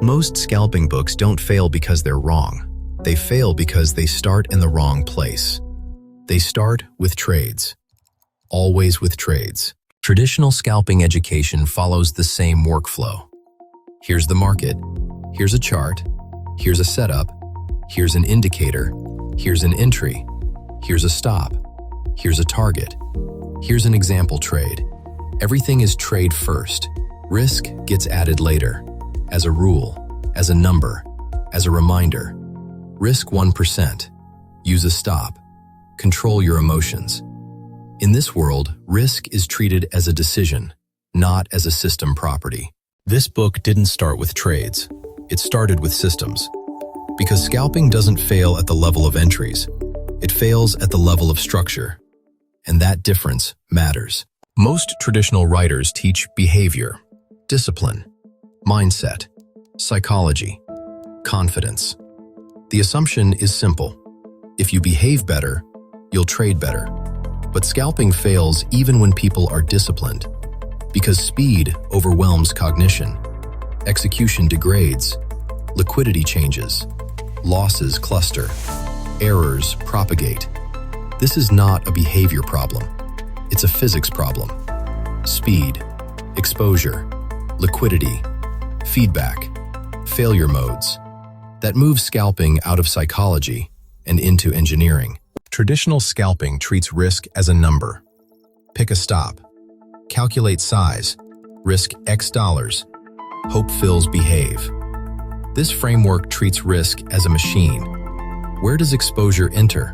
Most scalping books don't fail because they're wrong. They fail because they start in the wrong place. They start with trades. Always with trades. Traditional scalping education follows the same workflow. Here's the market. Here's a chart. Here's a setup. Here's an indicator. Here's an entry. Here's a stop. Here's a target. Here's an example trade. Everything is trade first. Risk gets added later. As a rule, as a number, as a reminder. Risk 1%. Use a stop. Control your emotions. In this world, risk is treated as a decision, not as a system property. This book didn't start with trades. It started with systems. Because scalping doesn't fail at the level of entries. It fails at the level of structure. And that difference matters. Most traditional writers teach behavior, discipline, mindset, psychology, confidence. The assumption is simple. If you behave better, you'll trade better. But scalping fails even when people are disciplined, because speed overwhelms cognition, execution degrades, liquidity changes, losses cluster, errors propagate. This is not a behavior problem. It's a physics problem. Speed, exposure, liquidity, feedback, failure modes. That moves scalping out of psychology and into engineering. Traditional scalping treats risk as a number. Pick a stop. Calculate size. Risk X dollars. Hope fills behave. This framework treats risk as a machine. Where does exposure enter?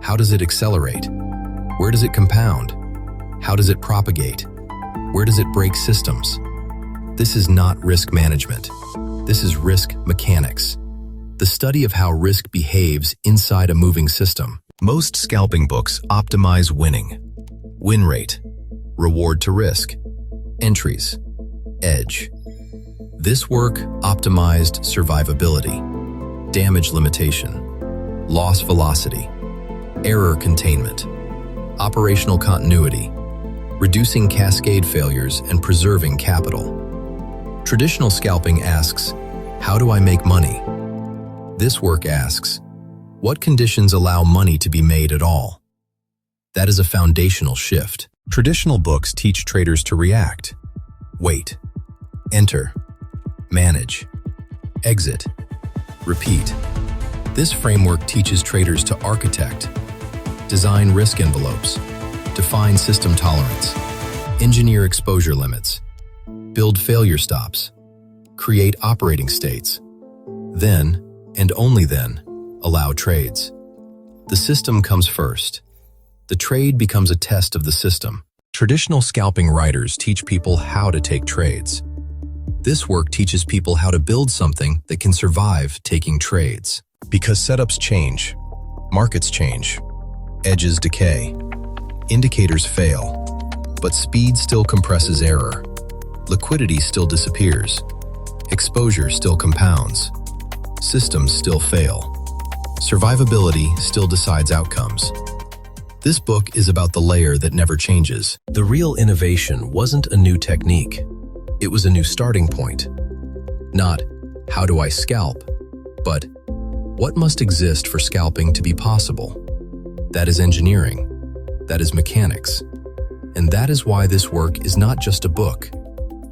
How does it accelerate? Where does it compound? How does it propagate? Where does it break systems? This is not risk management. This is risk mechanics. The study of how risk behaves inside a moving system. Most scalping books optimize winning. Win rate, reward to risk, entries, edge. This work optimized survivability, damage limitation, loss velocity, error containment, operational continuity, reducing cascade failures and preserving capital. Traditional scalping asks, how do I make money? This work asks, what conditions allow money to be made at all? That is a foundational shift. Traditional books teach traders to react, wait, enter, manage, exit, repeat. This framework teaches traders to architect, design risk envelopes, define system tolerance, engineer exposure limits, build failure stops, create operating states, then, and only then, allow trades. The system comes first. The trade becomes a test of the system. Traditional scalping writers teach people how to take trades. This work teaches people how to build something that can survive taking trades. Because setups change, markets change, edges decay, indicators fail, but speed still compresses error, liquidity still disappears, exposure still compounds, systems still fail, survivability still decides outcomes. This book is about the layer that never changes. The real innovation wasn't a new technique. It was a new starting point. Not, how do I scalp? But, what must exist for scalping to be possible? That is engineering. That is mechanics. And that is why this work is not just a book.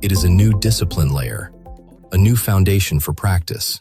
It is a new discipline layer, a new foundation for practice.